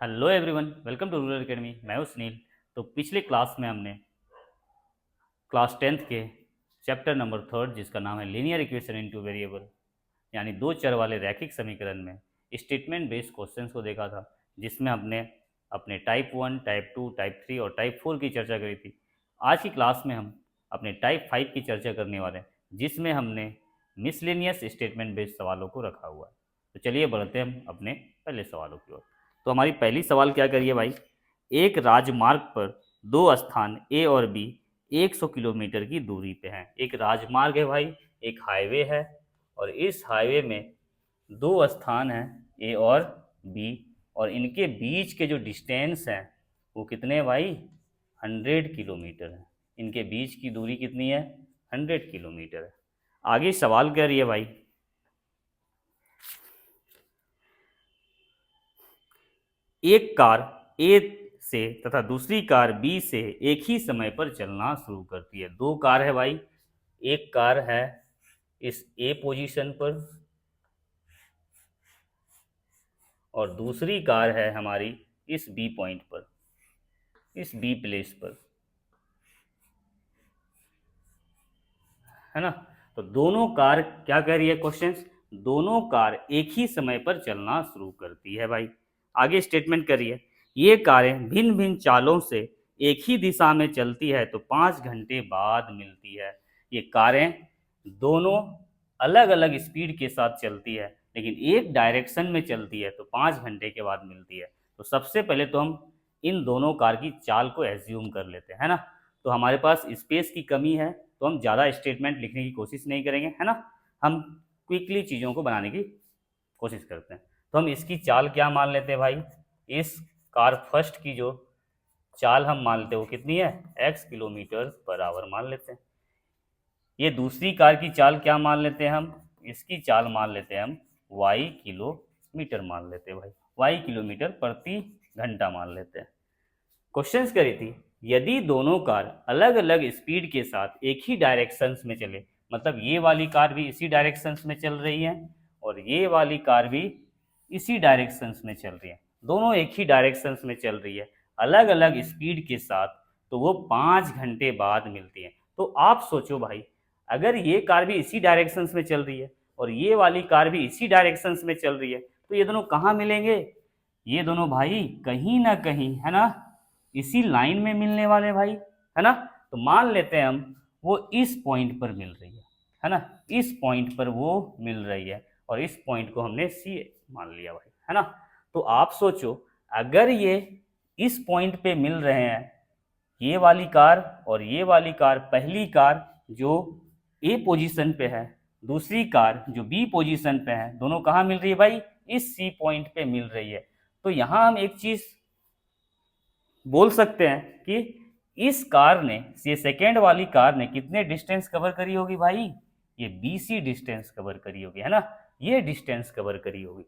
Hello everyone, welcome to rural academy. मैं हूं सुनील। तो पिछले क्लास में हमने क्लास 10th के चैप्टर नंबर 3 जिसका नाम है लीनियर इक्वेशन इनटू वेरिएबल यानी दो चर वाले रैखिक समीकरण में स्टेटमेंट बेस्ड क्वेश्चंस को देखा था, जिसमें हमने अपने टाइप 1, टाइप 2, टाइप 3 और टाइप 4 की चर्चा करी थी। आज की क्लास में हम अपने टाइप 5 की चर्चा करने वाले हैं, जिसमें हमने मिसलेनियस स्टेटमेंट बेस्ड सवालों को रखा हुआ है। तो चलिए बढ़ते हैं हम अपने पहले सवालों की ओर। तो हमारी पहली सवाल क्या करिए भाई, एक राजमार्ग पर दो स्थान ए और बी 100 किलोमीटर की दूरी पे हैं। एक राजमार्ग है भाई, एक हाईवे है, और इस हाईवे में दो स्थान हैं ए और बी, और इनके बीच के जो डिस्टेंस हैं वो कितने हैं भाई? 100 किलोमीटर है। इनके बीच की दूरी कितनी है? 100 किलोमीटर है। आगे सवाल क्या रही है भाई, एक कार ए से तथा दूसरी कार बी से एक ही समय पर चलना शुरू करती है। दो कार है भाई, एक कार है इस ए पोजीशन पर और दूसरी कार है हमारी इस बी पॉइंट पर, इस बी प्लेस पर, है ना। तो दोनों कार क्या कह रही है क्वेश्चन, दोनों कार एक ही समय पर चलना शुरू करती है भाई। आगे स्टेटमेंट करिए, ये कारें भिन्न भिन्न चालों से एक ही दिशा में चलती है तो 5 घंटे बाद मिलती है। ये कारें दोनों अलग अलग स्पीड के साथ चलती है, लेकिन एक डायरेक्शन में चलती है तो 5 घंटे के बाद मिलती है। तो सबसे पहले तो हम इन दोनों कार की चाल को एज्यूम कर लेते हैं, है ना। तो हमारे पास स्पेस की कमी है, तो हम ज़्यादा स्टेटमेंट लिखने की कोशिश नहीं करेंगे, है ना। हम क्विकली चीज़ों को बनाने की कोशिश करते हैं। तो हम इसकी चाल क्या मान लेते हैं भाई, इस कार फर्स्ट की जो चाल हम मान लेते हैं वो कितनी है? x किलोमीटर पर आवर मान लेते हैं। ये दूसरी कार की चाल क्या मान लेते हैं हम? इसकी चाल मान लेते हैं हम y किलोमीटर मान लेते हैं भाई, y किलोमीटर प्रति घंटा मान लेते हैं। क्वेश्चंस करी थी, यदि दोनों कार अलग अलग स्पीड के साथ एक ही डायरेक्शंस में चले, मतलब ये वाली कार भी इसी डायरेक्शंस में चल रही है और ये वाली कार भी इसी डायरेक्शंस में चल रही है, दोनों एक ही डायरेक्शंस में चल रही है अलग अलग स्पीड के साथ, तो वो 5 घंटे बाद मिलती है। तो आप सोचो भाई, अगर ये कार भी इसी डायरेक्शंस में चल रही है और ये वाली कार भी इसी डायरेक्शंस में चल रही है, तो ये दोनों कहाँ मिलेंगे? ये दोनों भाई कहीं ना कहीं, है ना, इसी लाइन में मिलने वाले भाई, है ना। तो मान लेते हैं हम वो इस पॉइंट पर मिल रही है ना, इस पॉइंट पर वो मिल रही है और इस पॉइंट को हमने सी मान लिया भाई, है ना। तो आप सोचो, अगर ये इस पॉइंट पे मिल रहे हैं, ये वाली कार और ये वाली कार, पहली कार जो ए पोजीशन पे है, दूसरी कार जो बी पोजीशन पे है, दोनों कहाँ मिल रही है भाई? इस सी पॉइंट पे मिल रही है। तो यहाँ हम एक चीज बोल सकते हैं कि इस कार ने, ये सेकेंड वाली कार ने कितने डिस्टेंस कवर करी होगी भाई? ये बीसी डिस्टेंस कवर करी होगी, है ना, ये डिस्टेंस कवर करी होगी।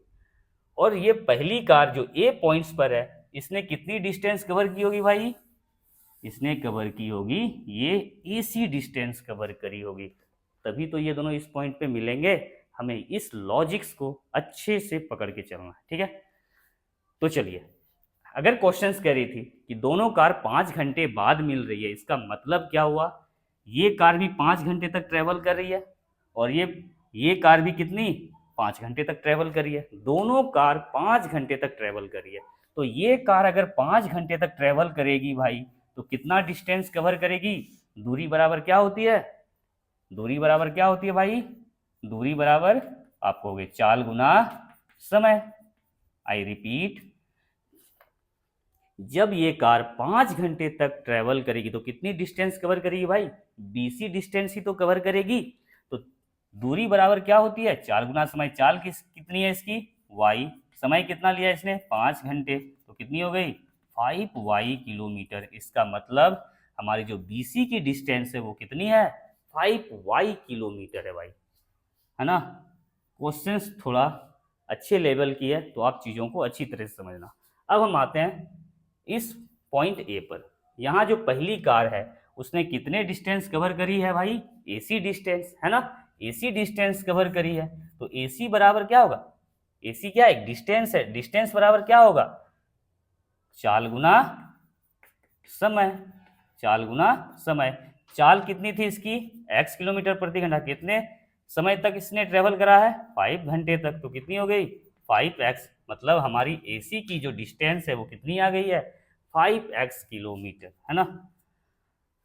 और ये पहली कार जो ए पॉइंट्स पर है, इसने कितनी डिस्टेंस कवर की होगी भाई? इसने कवर की होगी, ये एसी डिस्टेंस कवर करी होगी, तभी तो ये दोनों इस पॉइंट पे मिलेंगे। हमें इस लॉजिक्स को अच्छे से पकड़ के चलना है, ठीक है। तो चलिए, अगर क्वेश्चंस कह रही थी कि दोनों कार 5 घंटे बाद मिल रही है, इसका मतलब क्या हुआ? ये कार भी 5 घंटे तक ट्रेवल कर रही है और ये कार भी कितनी? 5 घंटे तक ट्रेवल कर रही है। दोनों कार 5 घंटे तक ट्रेवल कर रही है। तो ये कार अगर 5 घंटे तक ट्रेवल करेगी भाई, तो कितना डिस्टेंस कवर करेगी? दूरी बराबर क्या होती है? दूरी बराबर क्या होती है भाई? दूरी बराबर आपको हो गई चाल गुना समय। आई रिपीट, जब ये कार 5 घंटे तक ट्रेवल करेगी तो कितनी डिस्टेंस कवर करेगी भाई? बीसी डिस्टेंस ही तो कवर करेगी। तो दूरी बराबर क्या होती है? चाल गुना समय। चाल कितनी है इसकी? वाई। समय कितना लिया इसने? 5 घंटे, तो कितनी हो गई? 5y kilometre. इसका मतलब हमारी जो बीसी की डिस्टेंस है वो कितनी है? 5y किलोमीटर है भाई, है ना। क्वेश्चंस थोड़ा अच्छे लेवल की है, तो आप चीज़ों को अच्छी तरह से समझना। अब हम आते हैं इस पॉइंट ए पर। यहाँ जो पहली कार है उसने कितने डिस्टेंस कवर करी है भाई? एसी डिस्टेंस, है ना, एसी डिस्टेंस कवर करी है। तो एसी बराबर क्या होगा? एसी क्या है? डिस्टेंस है। डिस्टेंस बराबर क्या होगा? चाल गुना समय, चाल गुना समय। चाल कितनी थी इसकी, x किलोमीटर प्रति घंटा। कितने समय तक इसने ट्रेवल करा है, 5 घंटे तक। तो कितनी हो गई, 5x। मतलब हमारी AC की जो डिस्टेंस है वो कितनी आ गई है, 5x किलोमीटर, है ना।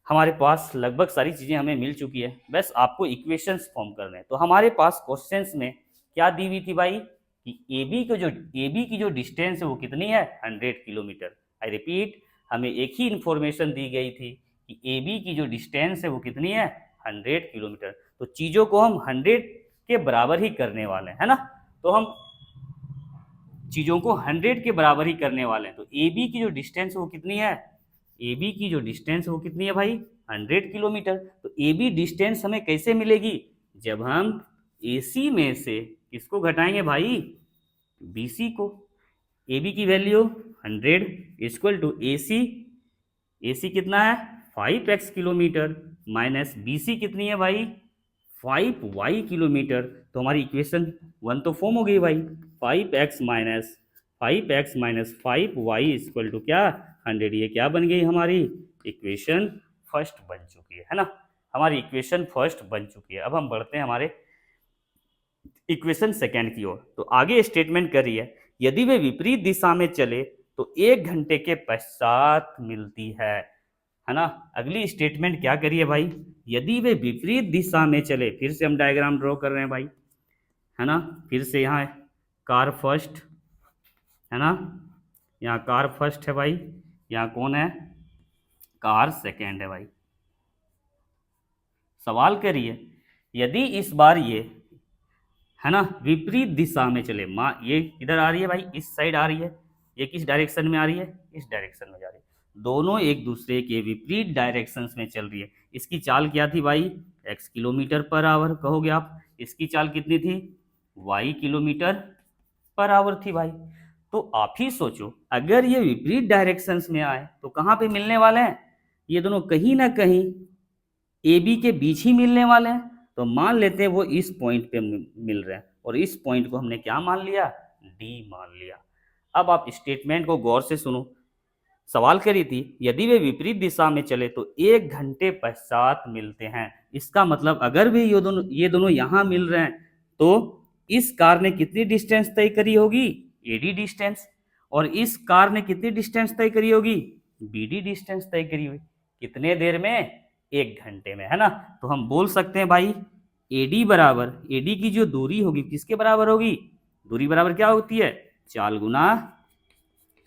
हमारे पास लगभग सारी चीज़ें हमें मिल चुकी है, बस आपको इक्वेशंस फॉर्म करने हैं। तो हमारे पास क्वेश्चंस में क्या दी हुई थी भाई, कि AB की जो डिस्टेंस है वो कितनी है, 100 किलोमीटर। आई रिपीट, हमें एक ही इंफॉर्मेशन दी गई थी कि AB की जो डिस्टेंस है वो कितनी है, 100 किलोमीटर। तो चीज़ों को हम 100 के बराबर ही करने वाले हैं, है ना। तो हम चीज़ों को 100 के बराबर ही करने वाले हैं। तो AB की जो डिस्टेंस वो कितनी है, AB की जो डिस्टेंस वो कितनी है भाई, 100 किलोमीटर। तो AB डिस्टेंस हमें कैसे मिलेगी, जब हम AC में से किसको घटाएंगे भाई, BC को। AB की वैल्यू 100 इक्वल टू AC कितना है, 5x किलोमीटर, माइनस BC कितनी है भाई, 5y किलोमीटर। तो हमारी इक्वेशन 1 तो फॉर्म हो गई भाई, 5x minus 5y equal to क्या, 100। ये क्या बन गई, हमारी इक्वेशन फर्स्ट बन चुकी है ना। हमारी इक्वेशन फर्स्ट बन चुकी है। अब हम बढ़ते हैं हमारे इक्वेशन सेकेंड की ओर। तो आगे स्टेटमेंट कर रही है, यदि वे विपरीत दिशा में चले तो 1 घंटे के पश्चात मिलती है ना। अगली स्टेटमेंट क्या करिए भाई, यदि वे विपरीत दिशा में चले। फिर से हम डायग्राम ड्रॉ कर रहे हैं भाई, है ना। फिर से यहाँ कार फर्स्ट, है ना, यहाँ कार फर्स्ट है भाई, यहाँ कौन है, कार सेकेंड है भाई। सवाल करिए, यदि इस बार ये, है ना, विपरीत दिशा में चले। ये इधर आ रही है भाई, इस साइड आ रही है, ये किस डायरेक्शन में आ रही है, इस डायरेक्शन में जा रही है। दोनों एक दूसरे के विपरीत डायरेक्शंस में चल रही है। इसकी चाल क्या थी भाई, x किलोमीटर पर आवर कहोगे आप। इसकी चाल कितनी थी, y किलोमीटर पर आवर थी भाई। तो आप ही सोचो, अगर ये विपरीत डायरेक्शंस में आए तो कहाँ पे मिलने वाले हैं, ये दोनों कहीं ना कहीं AB के बीच ही मिलने वाले हैं। तो मान लेते हैं वो इस पॉइंट पे मिल रहे हैं, और इस पॉइंट को हमने क्या मान लिया, D मान लिया। अब आप स्टेटमेंट को गौर से सुनो। सवाल करी थी, यदि वे विपरीत दिशा में चले तो 1 घंटे पश्चात मिलते हैं। इसका मतलब अगर भी ये दोनों यहां मिल रहे हैं तो इस कार ने कितनी डिस्टेंस तय करी होगी, AD डिस्टेंस, और इस कार ने कितनी डिस्टेंस तय करी होगी, BD डिस्टेंस तय करी हुई। कितने देर में, 1 घंटे में, है ना। तो हम बोल सकते हैं भाई AD की जो दूरी होगी किसके बराबर होगी, दूरी बराबर क्या होती है, चाल गुना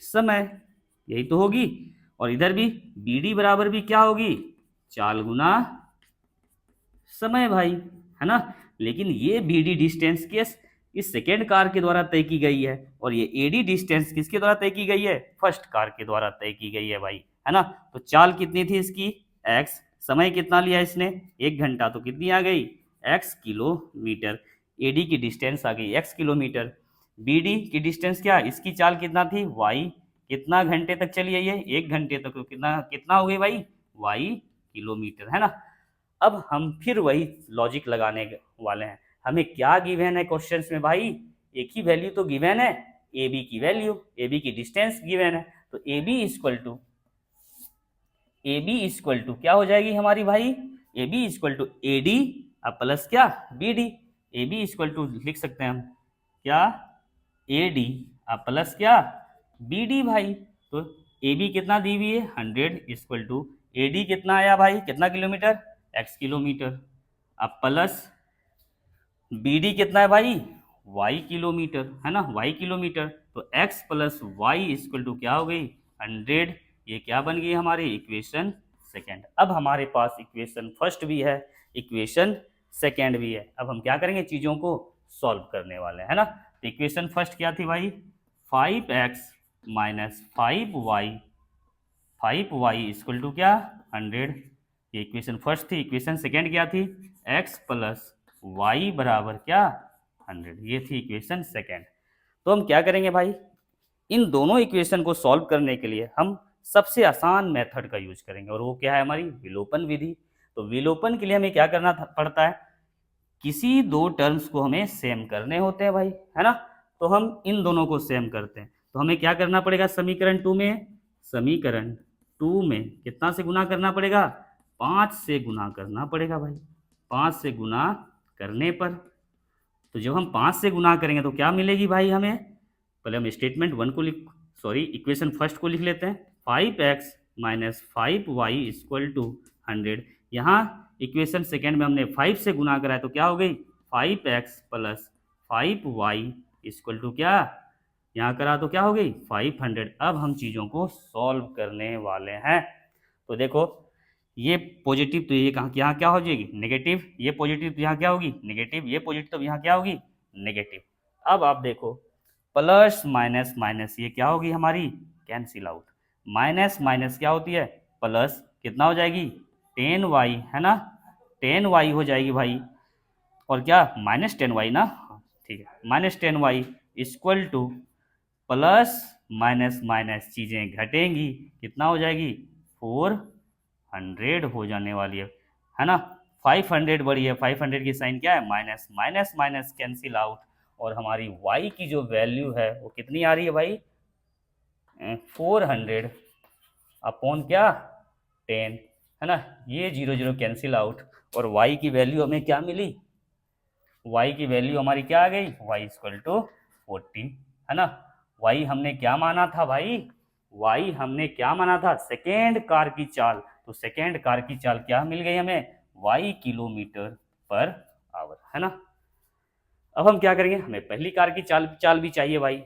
समय, यही तो होगी। और इधर भी BD बराबर भी क्या होगी, चाल गुना समय भाई, है ना। लेकिन ये BD डिस्टेंस इस सेकेंड कार के द्वारा तय की गई है, और ये AD डिस्टेंस किसके द्वारा तय की गई है, फर्स्ट कार के द्वारा तय की गई है भाई, है ना। तो चाल कितनी थी इसकी, x, समय कितना लिया इसने, 1 घंटा, तो कितनी आ गई, x किलोमीटर। AD की डिस्टेंस आ गई x किलोमीटर। BD की डिस्टेंस क्या, इसकी चाल कितना थी, y, कितना घंटे तक चली है ये, 1 घंटे तक। तो कितना कितना हो गई भाई, y किलोमीटर, है ना। अब हम फिर वही लॉजिक लगाने वाले हैं। हमें क्या गिवन है क्वेश्चंस में भाई, एक ही वैल्यू तो गिवन है, AB की वैल्यू, AB की डिस्टेंस गिवन है। तो AB इक्वल टू क्या हो जाएगी हमारी भाई, AB इक्वल टू AD अब प्लस क्या, BD। AB इक्वल टू लिख सकते हैं हम क्या, AD अब प्लस क्या, BD भाई। तो AB कितना दी हुई है, 100 इक्वल टू AD कितना आया भाई, कितना किलोमीटर, x किलोमीटर, अब प्लस BD कितना है भाई, y किलोमीटर, है ना, y किलोमीटर। तो x plus y equal to क्या हो गई, 100। ये क्या बन गई हमारी इक्वेशन सेकेंड। अब हमारे पास इक्वेशन फर्स्ट भी है, इक्वेशन सेकेंड भी है। अब हम क्या करेंगे, चीज़ों को सॉल्व करने वाले हैं, है ना। तो इक्वेशन फर्स्ट क्या थी भाई, 5x minus 5y equal to क्या, 100। ये इक्वेशन फर्स्ट थी। इक्वेशन सेकेंड क्या थी, x प्लस वाई बराबर क्या, 100। ये थी इक्वेशन सेकेंड। तो हम क्या करेंगे भाई, इन दोनों इक्वेशन को सॉल्व करने के लिए हम सबसे आसान मेथड का यूज करेंगे, और वो क्या है, हमारी विलोपन विधि। तो विलोपन के लिए हमें क्या करना पड़ता है, किसी दो टर्म्स को हमें सेम करने होते हैं भाई, है ना। तो हम इन दोनों को सेम करते हैं। तो हमें क्या करना पड़ेगा समीकरण 2 में, समीकरण 2 में कितना से गुना करना पड़ेगा, 5 से गुना करना पड़ेगा भाई। 5 से गुना करने पर, तो जब हम 5 से गुना करेंगे तो क्या मिलेगी भाई हमें, पहले हम स्टेटमेंट 1 को इक्वेशन फर्स्ट को लिख लेते हैं। 5x minus 5y equal to 100। यहाँ इक्वेशन सेकेंड में हमने 5 से गुना करा है तो क्या हो गई 5x plus 5y equal to क्या, यहाँ करा तो क्या हो गई 500। अब हम चीज़ों को सॉल्व करने वाले हैं। तो देखो ये पॉजिटिव तो ये कहाँ यहाँ क्या हो जाएगी नेगेटिव, ये पॉजिटिव तो यहाँ क्या होगी नेगेटिव, ये पॉजिटिव तो यहाँ क्या होगी नेगेटिव। अब आप देखो प्लस माइनस माइनस ये क्या होगी हमारी कैंसिल आउट, माइनस माइनस क्या होती है प्लस, कितना हो जाएगी 10y है ना, 10y हो जाएगी भाई, और क्या माइनस 10y ना, ठीक है minus 10y equal two plus minus minus चीज़ें घटेंगी कितना हो जाएगी 400 हो जाने वाली है ना। 500 बड़ी है, 500 की साइन क्या है minus, minus minus cancel out, और हमारी y की जो वैल्यू है वो कितनी आ रही है भाई 400 अपॉन क्या 10 है ना। ये 0 0 कैंसिल आउट, और y की वैल्यू हमें क्या मिली, y की वैल्यू हमारी क्या आ गई y इक्वल टू 40 है ना। y हमने क्या माना था भाई, y हमने क्या माना था सेकेंड कार की चाल, तो सेकेंड कार की चाल क्या मिल गई हमें y किलोमीटर पर आवर है ना। अब हम क्या करेंगे, हमें पहली कार की चाल भी चाहिए भाई,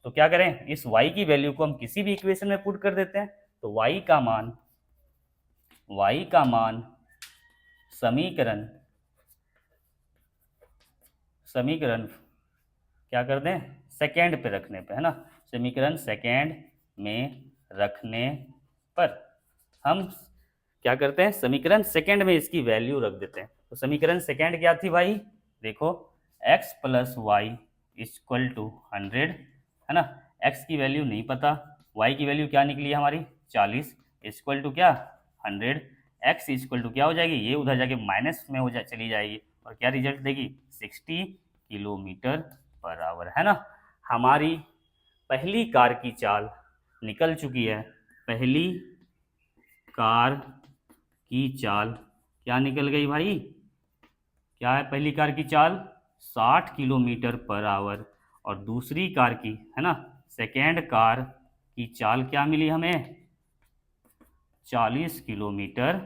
तो क्या करें इस y की वैल्यू को हम किसी भी इक्वेशन में पुट कर देते हैं। तो y का मान समीकरण क्या कर दें सेकेंड पे रखने पे है ना, समीकरण सेकेंड में रखने पर हम क्या करते हैं समीकरण सेकेंड में इसकी वैल्यू रख देते हैं। तो समीकरण सेकेंड क्या थी भाई, देखो x plus y equal to 100 है ना, x की वैल्यू नहीं पता, y की वैल्यू क्या निकली है हमारी 40 इक्वल टू क्या 100, x इक्वल टू क्या हो जाएगी, ये उधर जाके माइनस में चली जाएगी और क्या रिजल्ट देगी 60 किलोमीटर पर आवर है ना। हमारी पहली कार की चाल निकल चुकी है, पहली कार की चाल क्या निकल गई भाई, क्या है पहली कार की चाल 60 किलोमीटर पर आवर, और दूसरी कार की है ना सेकेंड कार की चाल क्या मिली हमें 40 किलोमीटर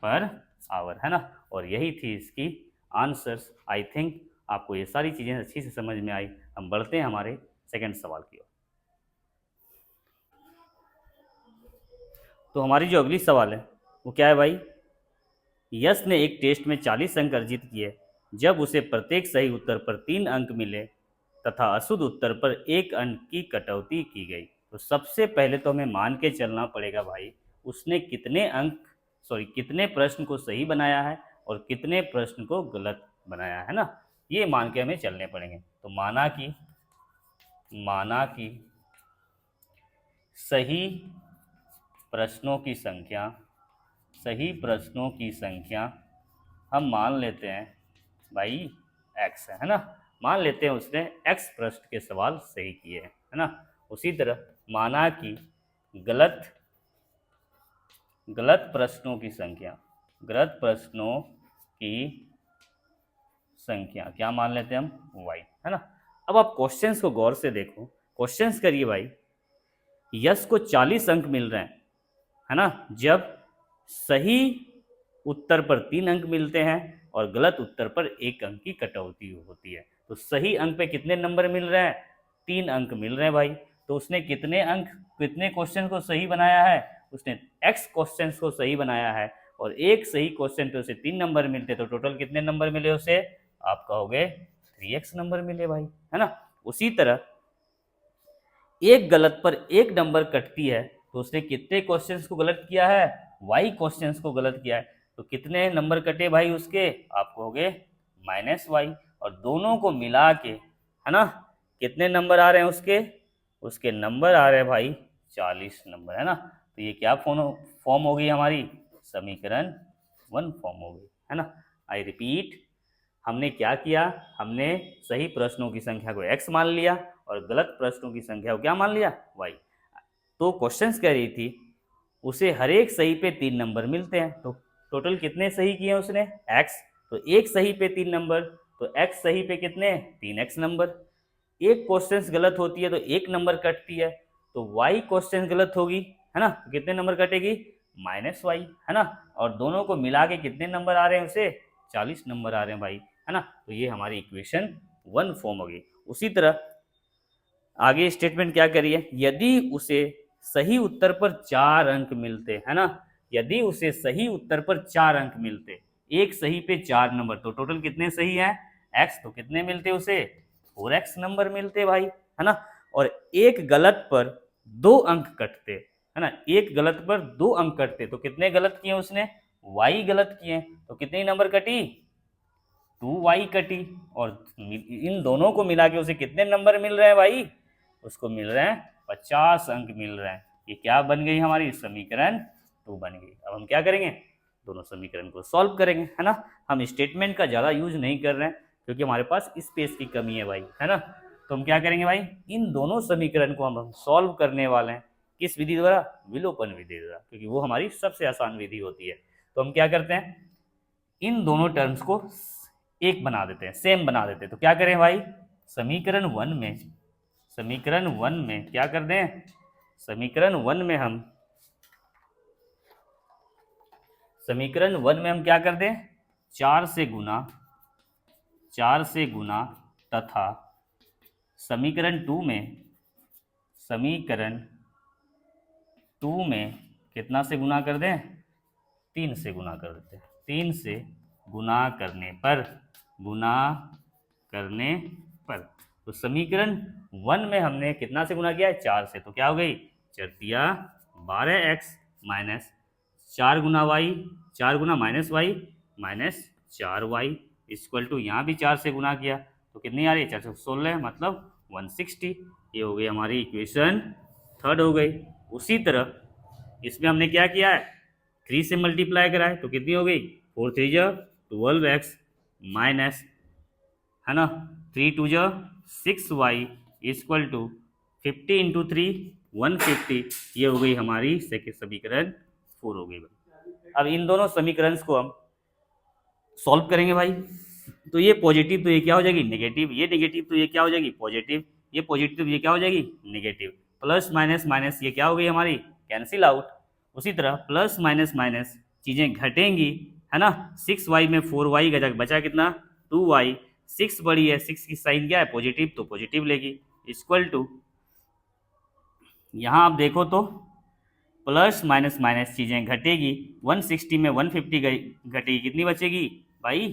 पर आवर है ना। और यही थी इसकी आंसर्स। आई थिंक आपको ये सारी चीज़ें अच्छी से समझ में आई। हम बढ़ते हैं हमारे सेकंड सवाल की ओर। तो हमारी जो अगली सवाल है वो क्या है भाई, यश ने एक टेस्ट में 40 अंक अर्जित किए जब उसे प्रत्येक सही उत्तर पर 3 अंक मिले तथा अशुद्ध उत्तर पर 1 अंक की कटौती की गई। तो सबसे पहले तो हमें मान के चलना पड़ेगा भाई उसने कितने प्रश्न को सही बनाया है और कितने प्रश्न को गलत बनाया है ना, ये मान के हमें चलने पड़ेंगे। तो माना कि सही प्रश्नों की संख्या हम मान लेते हैं भाई x है ना, मान लेते हैं उसने x प्रश्न के सवाल सही किए है ना। उसी तरह माना कि गलत प्रश्नों की संख्या क्या मान लेते हैं हम y है ना। अब आप क्वेश्चंस को गौर से देखो, क्वेश्चंस करिए भाई, यश को 40 अंक मिल रहे हैं है ना, जब सही उत्तर पर 3 अंक मिलते हैं और गलत उत्तर पर 1 अंक की कटौती होती है। तो सही अंक पे कितने नंबर मिल रहे हैं 3 अंक मिल रहे हैं भाई। तो उसने कितने क्वेश्चन को सही बनाया है, उसने x क्वेश्चन को सही बनाया है और एक सही क्वेश्चन पे उसे 3 नंबर मिलते, तो टोटल कितने नंबर मिले उसे, आप कहोगे 3x नंबर मिले भाई है ना। उसी तरह एक गलत पर 1 नंबर कटती है, तो उसने कितने क्वेश्चंस को गलत किया है y क्वेश्चंस को गलत किया है, तो कितने नंबर कटे भाई उसके, आप कहोगे -y, और दोनों को मिला के है ना कितने नंबर आ रहे हैं उसके नंबर आ रहे हैं भाई 40 नंबर है ना। तो ये क्या फॉर्म हो गई हमारी समीकरण 1 फॉर्म हो गई है ना। आई रिपीट, हमने क्या किया, हमने सही प्रश्नों की संख्या को x मान लिया और गलत प्रश्नों की संख्या को क्या मान लिया, y। तो क्वेश्चंस कह रही थी उसे हर एक सही पे 3 नंबर मिलते हैं, तो टोटल कितने सही किए उसने, x। तो एक सही पे 3 नंबर, तो x सही पे कितने, 3x नंबर। एक क्वेश्चन गलत होती है तो एक नंबर कटती है, तो y क्वेश्चन गलत होगी, है ना, तो कितने नंबर कटेगी, -y, है ना। और दोनों को मिला के कितने नंबर आ रहे हैं उसे, 40 नंबर आ रहे हैं भाई, है ना। तो ये हमारी इक्वेशन 1 फॉर्म होगी। उसी तरह आगे स्टेटमेंट क्या करिए, यदि उसे सही उत्तर पर 4 अंक मिलते, है ना, यदि उसे सही उत्तर पर 4 अंक मिलते, एक सही पे 4 नंबर, तो टोटल कितने सही हैं, x, तो कितने मिलते उसे, 4x नंबर मिलते भाई, है ना। और एक गलत पर 2 अंक कटते, है ना, एक गलत पर 2 अंक कटते, तो कितने गलत किए उसने, y गलत किए, तो कितनी नंबर कटी, 2y कटी। और इन दोनों को मिला के उसे कितने नंबर मिल रहे हैं भाई, उसको मिल रहे हैं 50 अंक मिल रहे हैं। ये क्या बन गई हमारी, समीकरण 2 बन गई। अब हम क्या करेंगे, दोनों समीकरण को सॉल्व करेंगे, है ना। हम स्टेटमेंट का ज़्यादा यूज नहीं कर रहे हैं क्योंकि हमारे पास स्पेस की कमी है भाई, है ना। तो हम क्या करेंगे भाई, इन दोनों समीकरण को हम सॉल्व करने वाले हैं, किस विधि द्वारा, विलोपन विधि द्वारा, क्योंकि वो हमारी सबसे आसान विधि होती है। तो हम क्या करते हैं, इन दोनों टर्म्स को एक बना देते हैं, सेम बना देते हैं। तो क्या करें भाई, समीकरण 1 में, समीकरण 1 में क्या कर दें, समीकरण 1 में हम, समीकरण 1 में हम क्या कर दें, 4 से गुना, 4 से गुना, तथा समीकरण 2 में, समीकरण 2 में कितना से गुना कर दें, 3 से गुना कर देते हैं। 3 से गुना करने पर, गुना करने पर, तो समीकरण 1 में हमने कितना से गुना किया है, 4 से, तो क्या हो गई, 4 12x माइनस 4 गुना वाई, 4 गुना -y minus 4y equal to, यहाँ भी 4 से गुना किया तो कितनी आ रही है, 416, मतलब 160। ये हो गई हमारी इक्वेशन 3 हो गई। उसी तरह इसमें हमने क्या किया है, 3 से मल्टीप्लाई करा है, तो कितनी हो गई, 4 3 12x माइनस, है ना, 3 2 6y इक्वल टू 50 इंटू 3 150। ये हो गई हमारी सेकंड समीकरण 4 हो गई भाई। अब इन दोनों समीकरण को हम सॉल्व करेंगे भाई। तो ये पॉजिटिव तो ये क्या हो जाएगी, नेगेटिव, ये नेगेटिव तो ये क्या हो जाएगी, पॉजिटिव, ये पॉजिटिव ये क्या हो जाएगी, नेगेटिव, प्लस माइनस माइनस ये क्या हो गई हमारी, कैंसिल आउट। उसी तरह प्लस माइनस माइनस चीज़ें घटेंगी, है ना। 6y में 4y गजा बचा कितना, 2y, 6 बड़ी है, 6 की साइन क्या है, पॉजिटिव, तो पॉजिटिव लेगी, इक्वल टू, यहाँ आप देखो तो प्लस माइनस माइनस चीज़ें घटेगी, 160 में 150 घटेगी, कितनी बचेगी भाई,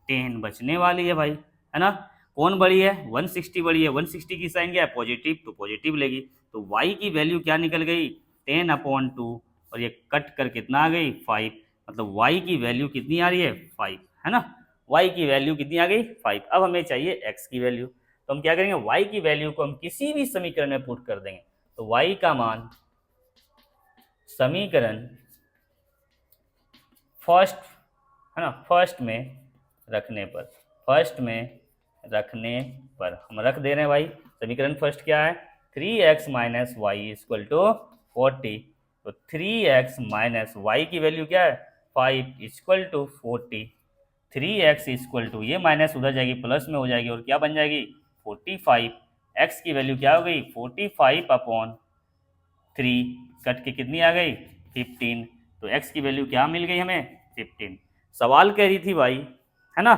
10 बचने वाली है भाई, है ना। कौन बड़ी है, 160 बड़ी है, 160 की साइन क्या है, पॉजिटिव, तो पॉजिटिव लेगी। तो y की वैल्यू क्या निकल गई, 10/2, और ये कट कर कितना आ गई, 5, मतलब y की वैल्यू कितनी आ रही है, 5, है ना। y की वैल्यू कितनी आ गई, 5। अब हमें चाहिए x की वैल्यू, तो हम क्या करेंगे, y की वैल्यू को हम किसी भी समीकरण में पुट कर देंगे। तो y का मान समीकरण फर्स्ट, है ना, फर्स्ट में रखने पर, फर्स्ट में रखने पर हम रख दे रहे हैं भाई, समीकरण फर्स्ट क्या है, 3x minus Y equal to 40। तो 3x माइनस वाई की वैल्यू क्या है, 5 equal to 40। 3x equal to, ये माइनस उधर जाएगी प्लस में हो जाएगी और क्या बन जाएगी 45। x की वैल्यू क्या हो गई 45/3, कट के कितनी आ गई 15। तो x की वैल्यू क्या मिल गई हमें 15। सवाल कह रही थी भाई, है ना,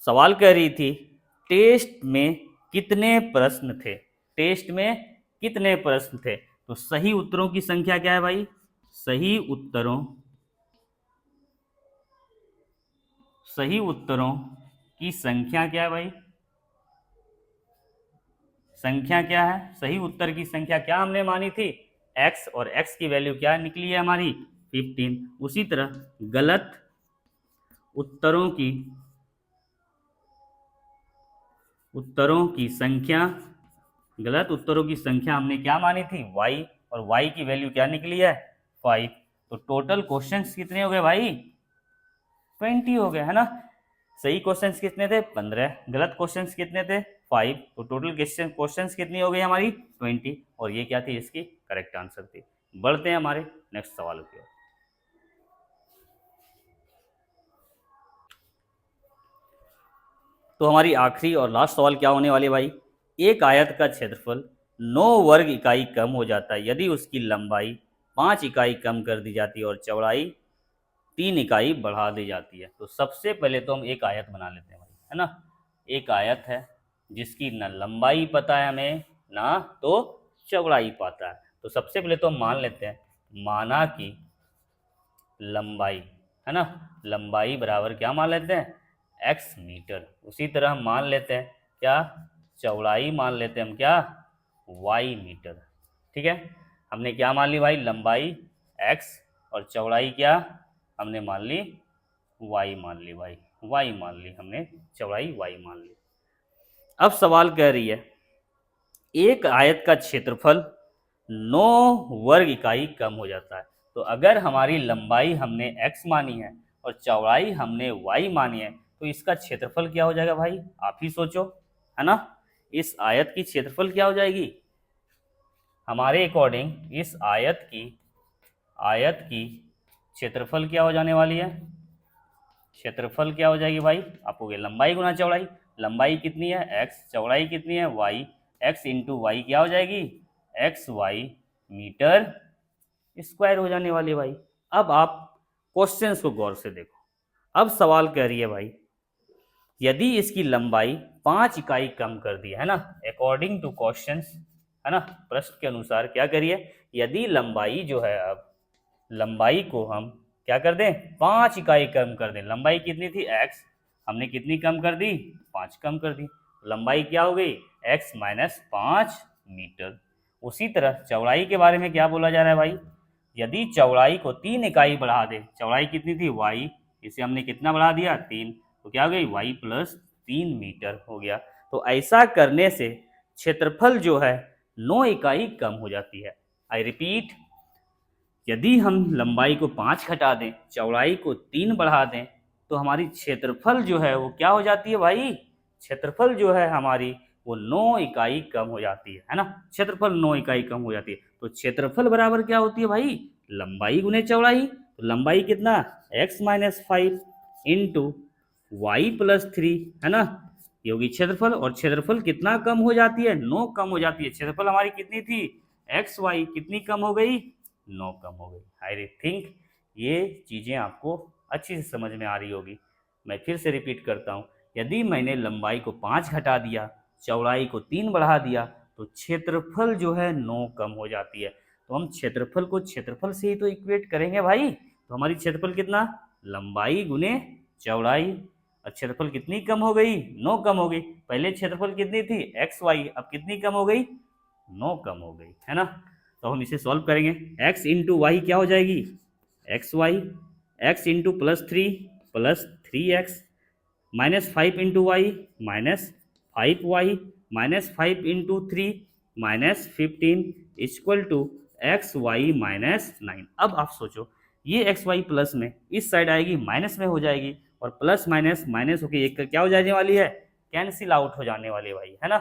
सवाल कह रही थी टेस्ट में कितने प्रश्न थे, टेस्ट में कितने प्रश्न थे। तो सही उत्तरों की संख्या क्या है भाई, सही उत्तरों की संख्या क्या है भाई, संख्या क्या है, सही उत्तर की संख्या क्या हमने मानी थी x, और x की वैल्यू क्या निकली है हमारी 15। उसी तरह गलत उत्तरों की संख्या, गलत उत्तरों की संख्या हमने क्या मानी थी y, और y की वैल्यू क्या निकली है 5। तो टोटल क्वेश्चंस कितने हो गए भाई 20 हो गए, है ना। सही क्वेश्चंस कितने थे 15, गलत क्वेश्चंस कितने थे 5। तो टोटल क्वेश्चंस कितनी हो गई हमारी 20, और ये क्या थी, इसकी करेक्ट आंसर थी। बढ़ते हैं हमारे नेक्स्ट सवाल की ओर। तो हमारी आखिरी और लास्ट सवाल क्या होने वाली भाई, एक आयत का क्षेत्रफल 9 वर्ग इकाई कम हो जाता है यदि उसकी लंबाई 5 इकाई कम कर दी जाती है और चौड़ाई 3 इकाई बढ़ा दी जाती है। तो सबसे पहले तो हम एक आयत बना लेते हैं भाई, है ना। एक आयत है जिसकी न लंबाई पता है हमें, ना तो चौड़ाई पता है। तो सबसे पहले तो हम मान लेते हैं, माना कि लंबाई, है ना, लंबाई बराबर क्या मान लेते हैं, x मीटर। उसी तरह हम मान लेते हैं क्या, चौड़ाई मान लेते हैं हम क्या, y मीटर। ठीक है, हमने क्या मान ली भाई, लंबाई x और चौड़ाई क्या हमने मान ली, y मान ली भाई, y मान ली हमने, चौड़ाई y मान ली। अब सवाल कह रही है एक आयत का क्षेत्रफल 9 वर्ग इकाई कम हो जाता है। तो अगर हमारी लंबाई हमने x मानी है और चौड़ाई हमने y मानी है, तो इसका क्षेत्रफल क्या हो जाएगा भाई, आप ही सोचो, है ना। इस आयत की क्षेत्रफल क्या हो जाएगी, हमारे अकॉर्डिंग इस आयत की क्षेत्रफल क्या हो जाने वाली है, क्षेत्रफल क्या हो जाएगी भाई, आप हो गए लंबाई गुना चौड़ाई। लंबाई कितनी है x, चौड़ाई कितनी है y, x इंटू वाई क्या हो जाएगी, एक्स वाई मीटर स्क्वायर हो जाने वाली भाई। अब आप क्वेश्चंस को गौर से देखो। अब सवाल कह रही है भाई यदि इसकी लंबाई 5 इकाई कम कर दी है ना, अकॉर्डिंग टू क्वेश्चंस, है ना, प्रश्न के अनुसार क्या करिए, यदि लंबाई जो है, अब लंबाई को हम क्या कर दें, 5 इकाई कम कर दें। लंबाई कितनी थी x, हमने कितनी कम कर दी, 5 कम कर दी। लंबाई क्या हो गई, x माइनस 5 मीटर। उसी तरह चौड़ाई के बारे में क्या बोला जा रहा है भाई, यदि चौड़ाई को 3 इकाई बढ़ा दे, चौड़ाई कितनी थी y, इसे हमने कितना बढ़ा दिया 3, तो क्या हो गई y प्लस 3 मीटर हो गया। तो ऐसा करने से क्षेत्रफल जो है 9 इकाई कम हो जाती है। आई रिपीट, यदि हम लंबाई को 5 घटा दें, चौड़ाई को 3 बढ़ा दें, तो हमारी क्षेत्रफल जो है वो क्या हो जाती है भाई, क्षेत्रफल जो है हमारी वो 9 इकाई कम हो जाती है ना। क्षेत्रफल 9 इकाई कम हो जाती है। तो क्षेत्रफल बराबर क्या होती है भाई, लंबाई गुने चौड़ाई। तो लंबाई कितना, x minus 5 into y plus 3, है ना, ये होगी क्षेत्रफल। और क्षेत्रफल कितना कम हो जाती है, 9 कम हो जाती है। क्षेत्रफल हमारी कितनी थी, एक्स वाई कितनी कम हो गई, 9 कम हो गई। आई थिंक ये चीज़ें आपको अच्छी से समझ में आ रही होगी। मैं फिर से रिपीट करता हूँ, यदि मैंने लंबाई को 5 घटा दिया, चौड़ाई को 3 बढ़ा दिया, तो क्षेत्रफल जो है 9 कम हो जाती है। तो हम क्षेत्रफल को क्षेत्रफल से ही तो इक्वेट करेंगे भाई। तो हमारी क्षेत्रफल कितना, लंबाई गुने चौड़ाई। और क्षेत्रफल कितनी कम हो गई, 9 कम हो गई। पहले क्षेत्रफल कितनी थी, एक्स वाई, अब कितनी कम हो गई, 9 कम हो गई, है ना। तो हम इसे सॉल्व करेंगे, x इंटू वाई क्या हो जाएगी, x y, x into plus three x, minus 5 into y minus 5y, minus 5 into 3 minus 15 equal to x y minus 9। अब आप सोचो, ये एक्स वाई प्लस में इस साइड आएगी, माइनस में हो जाएगी, और प्लस माइनस माइनस होकर एक क्या हो जाने वाली है, कैंसिल आउट हो जाने वाली है भाई, है ना।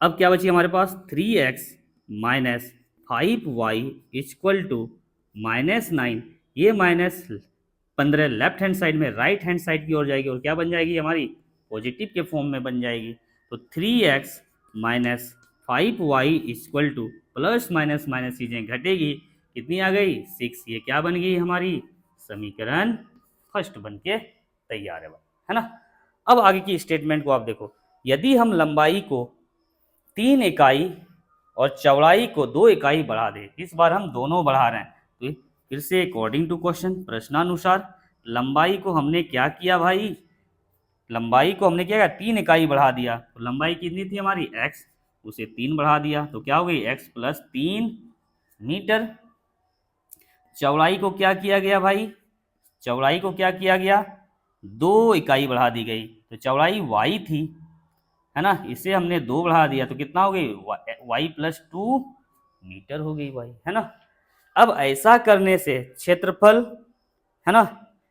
अब क्या बची हमारे पास, 3x minus 5y equal to minus 9। ये माइनस 15 लेफ्ट हैंड साइड में राइट हैंड साइड की ओर जाएगी, और क्या बन जाएगी हमारी, पॉजिटिव के फॉर्म में बन जाएगी। तो 3x minus 5y equal two plus minus minus चीज़ें घटेगी, कितनी आ गई, 6। ये क्या बन गई हमारी, समीकरण फर्स्ट बन के तैयार है ना। अब आगे की स्टेटमेंट को आप देखो, यदि हम लंबाई को 3 इकाई और चौड़ाई को 2 इकाई बढ़ा दे, इस बार हम दोनों बढ़ा रहे हैं, तो फिर से अकॉर्डिंग टू क्वेश्चन, प्रश्नानुसार लंबाई को हमने क्या किया भाई, लंबाई को हमने क्या किया, 3 इकाई बढ़ा दिया। तो लंबाई कितनी थी हमारी x, उसे 3 बढ़ा दिया, तो क्या हो गई x प्लस 3 मीटर। चौड़ाई को क्या किया गया भाई, चौड़ाई को क्या किया गया, 2 इकाई बढ़ा दी गई। तो चौड़ाई y थी, है ना, इसे हमने 2 बढ़ा दिया, तो कितना हो गई, y प्लस 2 मीटर हो गई भाई, है ना। अब ऐसा करने से क्षेत्रफल, है ना,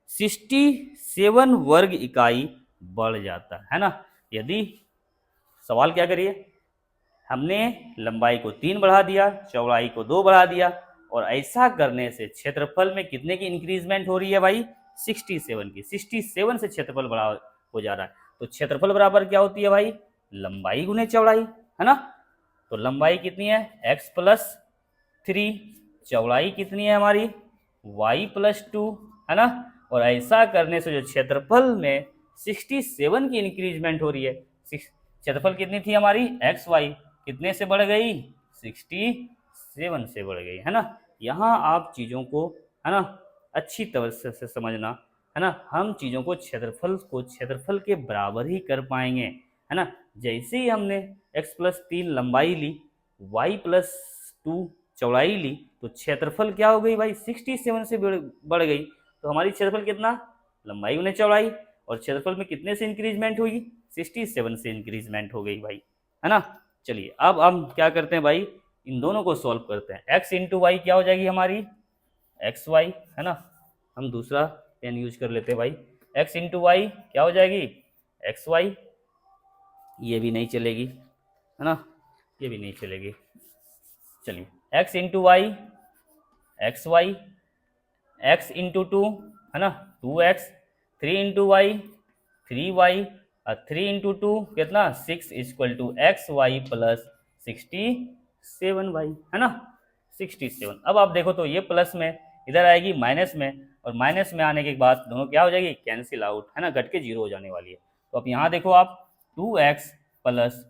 67 वर्ग इकाई बढ़ जाता है ना। यदि सवाल क्या करिए, हमने लंबाई को 3 बढ़ा दिया, चौड़ाई को 2 बढ़ा दिया, और ऐसा करने से क्षेत्रफल में कितने की इंक्रीजमेंट हो रही है भाई, 67 की। 67 से क्षेत्रफल बड़ा हो जा रहा है, तो क्षेत्रफल बराबर क्या होती है भाई, लंबाई गुने चौड़ाई, है ना। तो लंबाई कितनी है, x प्लस 3, चौड़ाई कितनी है हमारी, y प्लस 2, है ना। और ऐसा करने से जो क्षेत्रफल में 67 की इंक्रीजमेंट हो रही है, क्षेत्रफल कितनी थी हमारी, एक्स वाई, कितने से बढ़ गई, 67 से बढ़ गई, है ना। यहाँ आप चीज़ों को, है ना, अच्छी तरह से समझना, है ना। हम चीज़ों को क्षेत्रफल के बराबर ही कर पाएंगे, है ना। जैसे ही हमने x प्लस 3 लंबाई ली, y प्लस 2 चौड़ाई ली, तो क्षेत्रफल क्या हो गई भाई, 67 से बढ़ गई। तो हमारी क्षेत्रफल कितना, लंबाई गुने चौड़ाई, और क्षेत्रफल में कितने से इंक्रीजमेंट हुई, 67 से इंक्रीजमेंट हो गई भाई, है ना। चलिए अब हम क्या करते हैं भाई, इन दोनों को सॉल्व करते हैं। x इंटू वाई क्या हो जाएगी हमारी, एक्स वाई, है ना। हम दूसरा पेन यूज कर लेते हैं भाई। x इंटू वाई क्या हो जाएगी, एक्स वाई, ये भी नहीं चलेगी, है ना, ये भी नहीं चलेगी। चलिए x into y x y, x into 2, है ना, 2x, 3 इंटू वाई 3y, और 3 इंटू 2 कितना 6 equal to x y plus 67y, है ना, 67। अब आप देखो तो ये प्लस में इधर आएगी माइनस में, और माइनस में आने के बाद दोनों क्या हो जाएगी, कैंसिल आउट, है ना, घट के जीरो हो जाने वाली है। तो अब यहाँ देखो आप 2x plus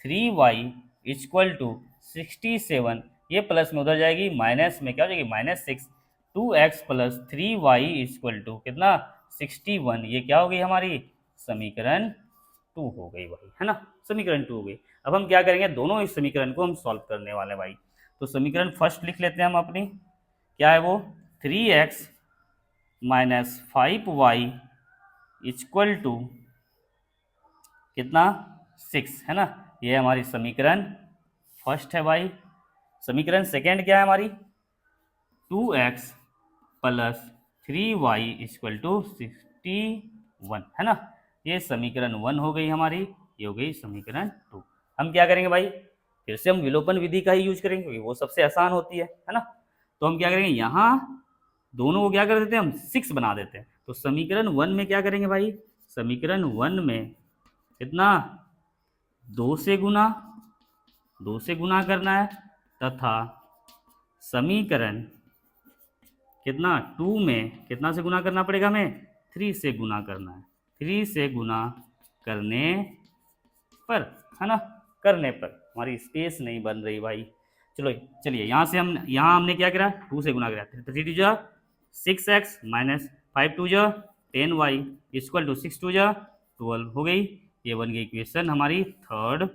3y equal to 67, ये प्लस में उधर जाएगी, माइनस में क्या हो जाएगी, -6, 2x plus 3y equal to कितना 61, ये क्या हो गई हमारी, समीकरण 2 हो गई भाई, है ना, समीकरण 2 हो गई। अब हम क्या करेंगे, दोनों इस समीकरण को हम सॉल्व करने वाले हैं भाई। तो समीकरण फर्स्ट लिख लेते हैं हम अपनी, क्या है वो, 3x minus 5y equal to कितना 6, है ना, ये हमारी समीकरण फर्स्ट है भाई। समीकरण सेकेंड क्या है हमारी, 2x plus 3y equal to 61, है ना, ये समीकरण 1 हो गई हमारी, ये हो गई समीकरण 2। हम क्या करेंगे भाई, फिर से हम विलोपन विधि का ही यूज करेंगे, क्योंकि वो सबसे आसान होती है ना। तो हम क्या करेंगे, यहाँ दोनों को क्या कर देते हैं, हम 6 बना देते हैं। तो समीकरण 1 में क्या करेंगे भाई, समीकरण 1 में कितना 2 से गुना करना है, तथा समीकरण कितना 2 में कितना से गुना करना पड़ेगा हमें, 3 से गुना करना है, 3 से गुना करने पर, है ना, करने पर। हमारी स्पेस नहीं बन रही भाई। चलो चलिए यहाँ से यहाँ हमने क्या करा, 2 से गुना करा, 3 टू जा 6x माइनस 5 टू जा 10y इक्वल टू 6 टू जा 12 हो गई, ये बन गई इक्वेशन हमारी थर्ड।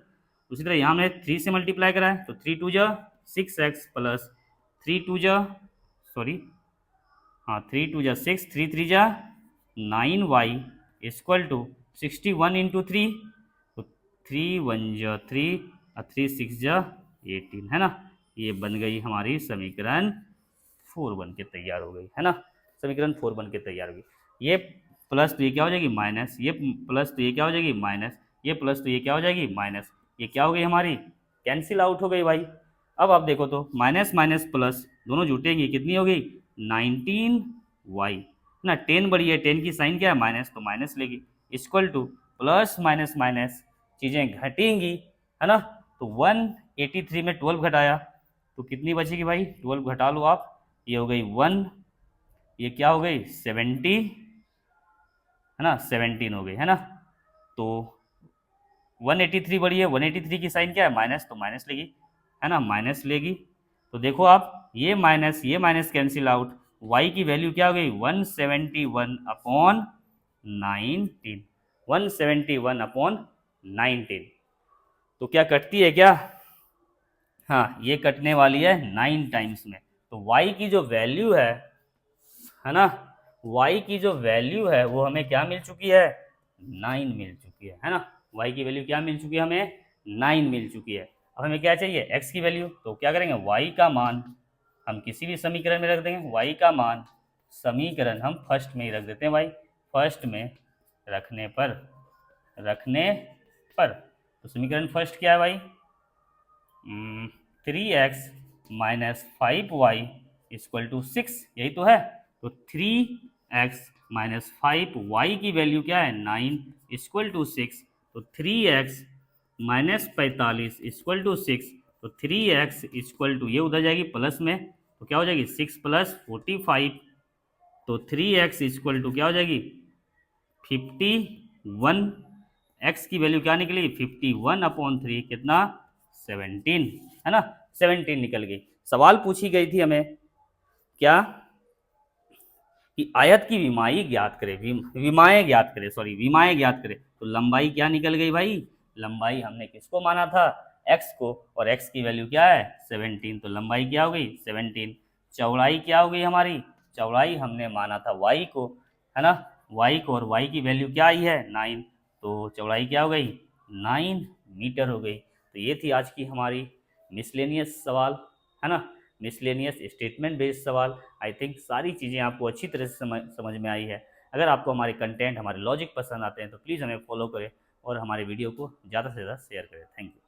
उसी तरह यहाँ हमने 3 से मल्टीप्लाई करा है, तो 3 टू जा 6x प्लस 3 टू जा 3 टू जा 6, 3 3 जा 9y इक्वल टू 61 इंटू 3, तो 3 1 जा 3 और 3 6 जा 18, है ना, ये बन गई हमारी समीकरण 4 बन के तैयार हो गई, है ना, समीकरण 4 बन के तैयार हो गई। ये प्लस तो ये क्या हो जाएगी माइनस, ये प्लस तो ये क्या हो जाएगी माइनस, ये प्लस तो ये क्या हो जाएगी माइनस, ये क्या हो गई हमारी, कैंसिल आउट हो गई भाई। अब आप देखो तो माइनस माइनस प्लस दोनों जुटेंगे, कितनी हो गई 19y ना, 10 बड़ी है, 10 की साइन क्या है माइनस, तो माइनस लेगी, equal two plus minus minus चीज़ें घटेंगी, है ना। तो 183 में 12 घटाया तो कितनी बचेगी भाई, 12 घटा लो आप, ये हो गई 1, ये क्या हो गई 70, है ना, 17 हो गई, है ना। तो 183 बड़ी है, 183 की साइन क्या है माइनस, तो माइनस लेगी, है ना, माइनस लेगी। तो देखो आप ये माइनस कैंसिल आउट, y की वैल्यू क्या हो गई 171 अपॉन 19, 171 अपॉन 19। तो क्या कटती है क्या, हाँ ये कटने वाली है 9 टाइम्स में। तो y की जो वैल्यू है ना, y की जो वैल्यू है वो हमें क्या मिल चुकी है, 9 मिल चुकी है ना, y की वैल्यू क्या मिल चुकी है हमें, 9 मिल चुकी है। अब हमें क्या चाहिए, x की वैल्यू, तो क्या करेंगे y का मान हम किसी भी समीकरण में रख देंगे, y का मान समीकरण हम फर्स्ट में ही रख देते हैं भाई, फर्स्ट में रखने पर तो समीकरण फर्स्ट क्या है भाई, 3x minus 5y equal to 6, यही तो है। तो 3x माइनस 5y की वैल्यू क्या है 9 इक्वल टू 6। तो 3x माइनस 45 इक्वल टू 6। तो 3x इक्वल टू, ये उधर जाएगी प्लस में, तो क्या हो जाएगी 6 प्लस 45। तो 3x इक्वल टू क्या हो जाएगी 51। x की वैल्यू क्या निकली 51/3, कितना 17, है ना, 17 निकल गई। सवाल पूछी गई थी हमें क्या कि आयत की विमाएं ज्ञात करें, विमाएं ज्ञात करें, सॉरी विमाएं ज्ञात करें। तो लंबाई क्या निकल गई भाई, लंबाई हमने किसको माना था x को, और x की वैल्यू क्या है 17, तो लंबाई क्या हो गई 17। चौड़ाई क्या हो गई हमारी, चौड़ाई हमने माना था y को, है ना, y को, और y की वैल्यू क्या आई है 9, तो चौड़ाई क्या हो गई 9 मीटर हो गई। तो ये थी आज की हमारी मिसलेनियस सवाल, है ना, मिसलेनियस स्टेटमेंट बेस्ड सवाल। आई थिंक सारी चीज़ें आपको अच्छी तरह से समझ में आई है। अगर आपको हमारे कंटेंट, हमारे लॉजिक पसंद आते हैं तो प्लीज़ हमें फॉलो करें और हमारे वीडियो को ज़्यादा से ज़्यादा शेयर करें। Thank you.